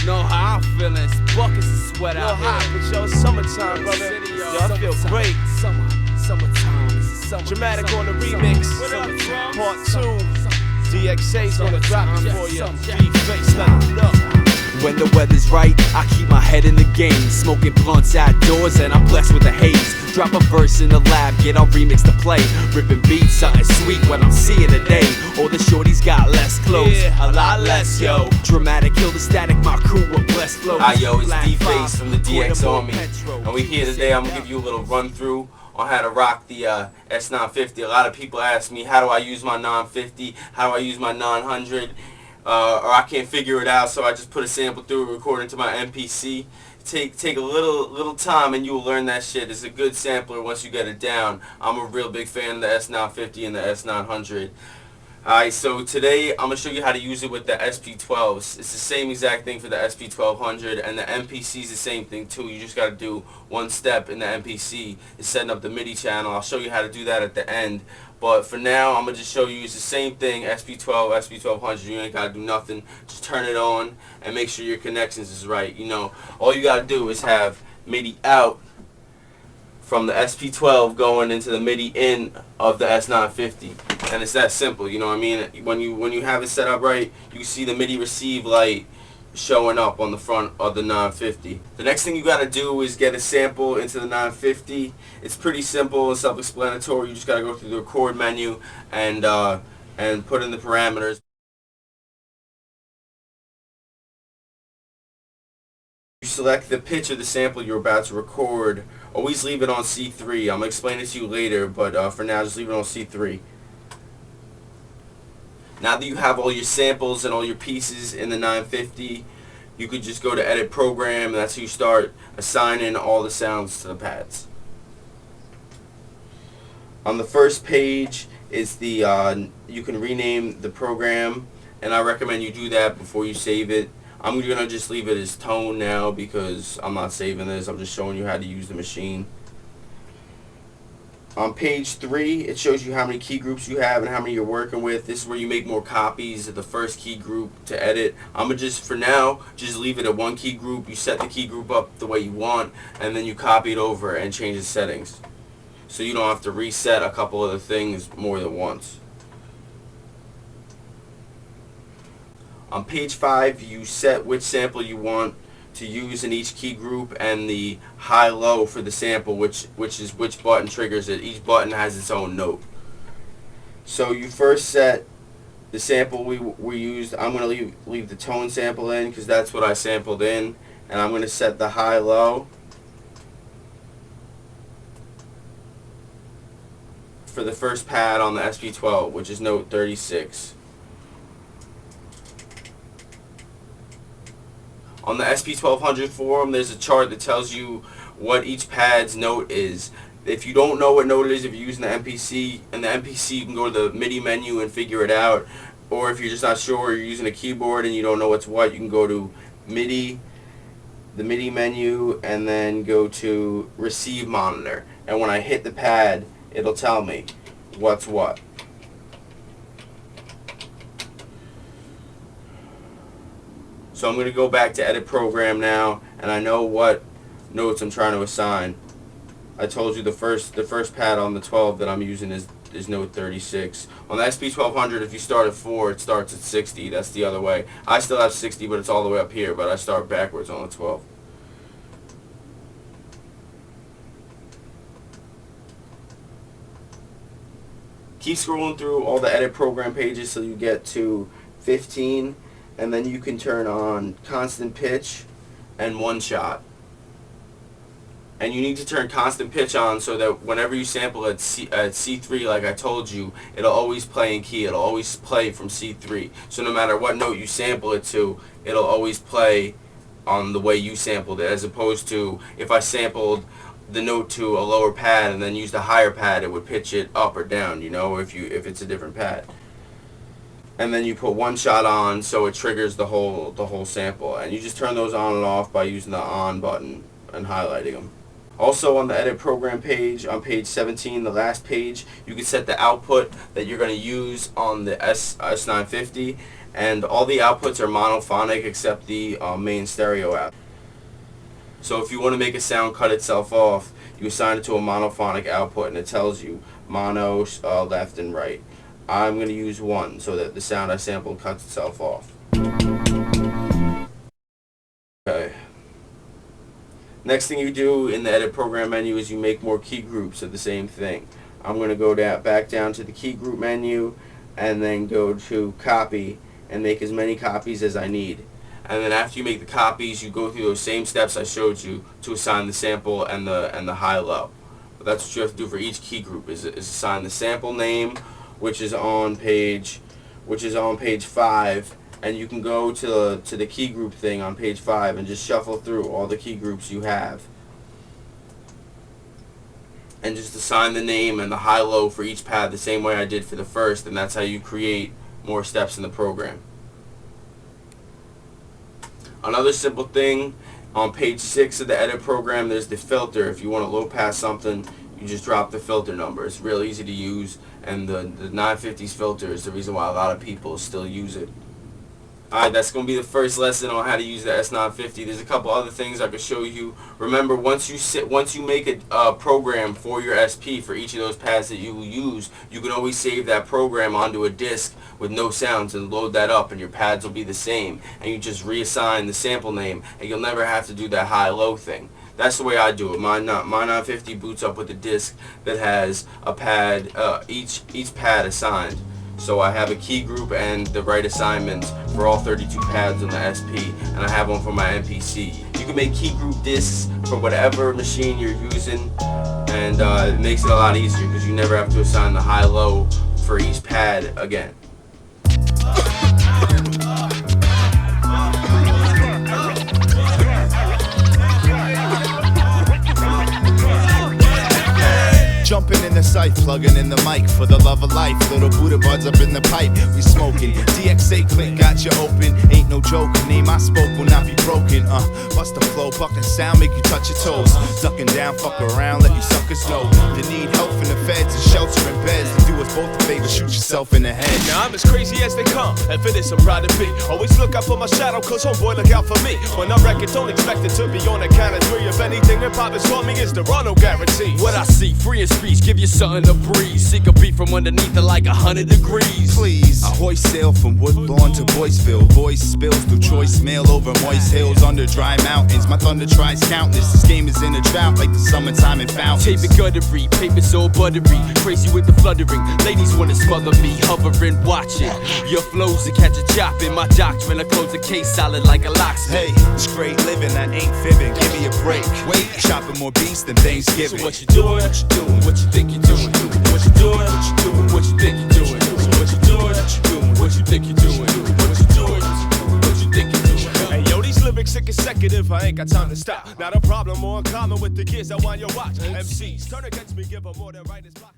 Know how I'm feeling, it's buckets of sweat out here. hot, but yo, it's summertime, brother. Yo, I feel great. Summertime. Dramatic on the remix. Part 2. DXA's gonna drop it for you. DFACE, let it know. When the weather's right, I keep my head in the game. Smoking blunts outdoors and I'm blessed with a haze. Drop a verse in the lab, get our remix to play. Ripping beats, something sweet when I'm seeing today. All the shorties got less clothes, a lot less, yo. Dramatic, kill the static, my crew with blessed flows. Hi yo, it's DFACE from the DX Army. And we here today, I'm gonna give you a little run through on how to rock the S950. A lot of people ask me, how do I use my 950? How do I use my 900? Or I can't figure it out, so I just put a sample through it, record into my MPC. Take a little time and you'll learn that shit. It's a good sampler once you get it down. I'm a real big fan of the S950 and the S900. Alright, so today I'm going to show you how to use it with the SP-12s. It's the same exact thing for the SP-1200, and the MPC is the same thing too. You just got to do one step in the MPC, is setting up the MIDI channel. I'll show you how to do that at the end. But for now, I'm going to just show you it's the same thing, SP-12, SP-1200. You ain't got to do nothing. Just turn it on and make sure your connections is right. You know, all you got to do is have MIDI out from the SP-12 going into the MIDI in of the S950, and it's that simple. You know what I mean? When you have it set up right, you see the MIDI receive light showing up on the front of the 950. The next thing you got to do is get a sample into the 950. It's pretty simple and self-explanatory. You just got to go through the record menu and put in the parameters. You select the pitch of the sample you're about to record. Always leave it on C3. I'm going to explain it to you later, but for now just leave it on C3. Now that you have all your samples and all your pieces in the 950, you could just go to Edit Program, and that's how you start assigning all the sounds to the pads. On the first page is the you can rename the program, and I recommend you do that before you save it. I'm going to just leave it as tone now because I'm not saving this. I'm just showing you how to use the machine. On page 3, it shows you how many key groups you have and how many you're working with. This is where you make more copies of the first key group to edit. I'm going to just, for now, just leave it at one key group. You set the key group up the way you want, and then you copy it over and change the settings. So you don't have to reset a couple of the things more than once. On page 5, you set which sample you want to use in each key group and the high-low for the sample, which is which button triggers it. Each button has its own note. So you first set the sample we used. I'm going to leave the tone sample in because that's what I sampled in, and I'm going to set the high-low for the first pad on the SP-12, which is note 36. On the SP-1200 forum, there's a chart that tells you what each pad's note is. If you don't know what note it is, if you're using the MPC, and the MPC, you can go to the MIDI menu and figure it out. Or if you're just not sure, you're using a keyboard and you don't know what's what, you can go to MIDI, the MIDI menu, and then go to Receive Monitor. And when I hit the pad, it'll tell me what's what. So I'm going to go back to Edit Program now, and I know what notes I'm trying to assign. I told you the first pad on the 12 that I'm using is note 36. On the SP-1200, if you start at 4, it starts at 60. That's the other way. I still have 60, but it's all the way up here, but I start backwards on the 12. Keep scrolling through all the Edit Program pages till you get to 15. And then you can turn on constant pitch and one shot. And you need to turn constant pitch on so that whenever you sample at C3, like I told you, it'll always play in key. It'll always play from C3. So no matter what note you sample it to, it'll always play on the way you sampled it, as opposed to if I sampled the note to a lower pad and then used a higher pad, it would pitch it up or down, you know, if it's a different pad. And then you put one shot on so it triggers the whole sample, and you just turn those on and off by using the on button and highlighting them. Also on the edit program page, on page 17, the last page, you can set the output that you're going to use on the S950, and all the outputs are monophonic except the main stereo out. So if you want to make a sound cut itself off, you assign it to a monophonic output and it tells you mono, left and right. I'm going to use 1 so that the sound I sampled cuts itself off. Okay. Next thing you do in the edit program menu is you make more key groups of the same thing. I'm going to go back down to the key group menu and then go to copy and make as many copies as I need. And then after you make the copies, you go through those same steps I showed you to assign the sample and the high-low. But that's what you have to do for each key group is assign the sample name, which is on page 5. And you can go to the key group thing on page 5 and just shuffle through all the key groups you have. And just assign the name and the high-low for each pad the same way I did for the first, and that's how you create more steps in the program. Another simple thing, on page 6 of the edit program, there's the filter. If you want to low pass something, you just drop the filter number. It's real easy to use, and the 950's filter is the reason why a lot of people still use it. Alright, that's going to be the first lesson on how to use the S950. There's a couple other things I could show you. Remember, once you make a program for your SP for each of those pads that you will use, you can always save that program onto a disk with no sounds and load that up, and your pads will be the same. And you just reassign the sample name, and you'll never have to do that high-low thing. That's the way I do it. My 950 boots up with a disk that has a pad, each pad assigned. So I have a key group and the right assignments for all 32 pads on the SP, and I have one for my MPC. You can make key group disks for whatever machine you're using, and it makes it a lot easier because you never have to assign the high-low for each pad again. Jumping in the site, plugging in the mic for the love of life. Little Buddha buds up in the pipe, we smoking. DXA click got you open, ain't no joke. Name I spoke will not be broken. Bust the flow, bucking sound, make you touch your toes. Ducking down, fuck around, let you suckers know. You need help from the feds and shelter in beds. To do us both a favor, shoot yourself in the head. Now I'm as crazy as they come, and for this I'm proud to be. Always look out for my shadow, cause homeboy look out for me. When I wreck it, don't expect it to be on the count of 3. If anything that poppin' for me is the run, no guarantee. What I see, free and speech, give you something to breathe. Seek a beat from underneath it like 100 degrees. Please, I hoist sail from Woodlawn to Boyceville. Voice spills through choice mail over moist hills under dry mountains. My thunder tries countless. This game is in a drought like the summertime in fountains. Tape it guttery, paper so buttery. Crazy with the fluttering. Ladies wanna smother me, hovering, watching. Your flows to catch a chop in my doctrine. I close the case solid like a locksmith. Hey, it's great living, I ain't fibbing. Give me a break. Wait, chopping more beats than Thanksgiving. So what you doing? What you doing? What you think you doing? What you doing? What you doing? What you think you doing? What you doing? What you doing? What you think you doing? What you doing? What you think you doing? Hey yo, these lyrics are consecutive, I ain't got time to stop. Not a problem or in common with the kids that want your watch. MCs turn against me, give them more than writers block.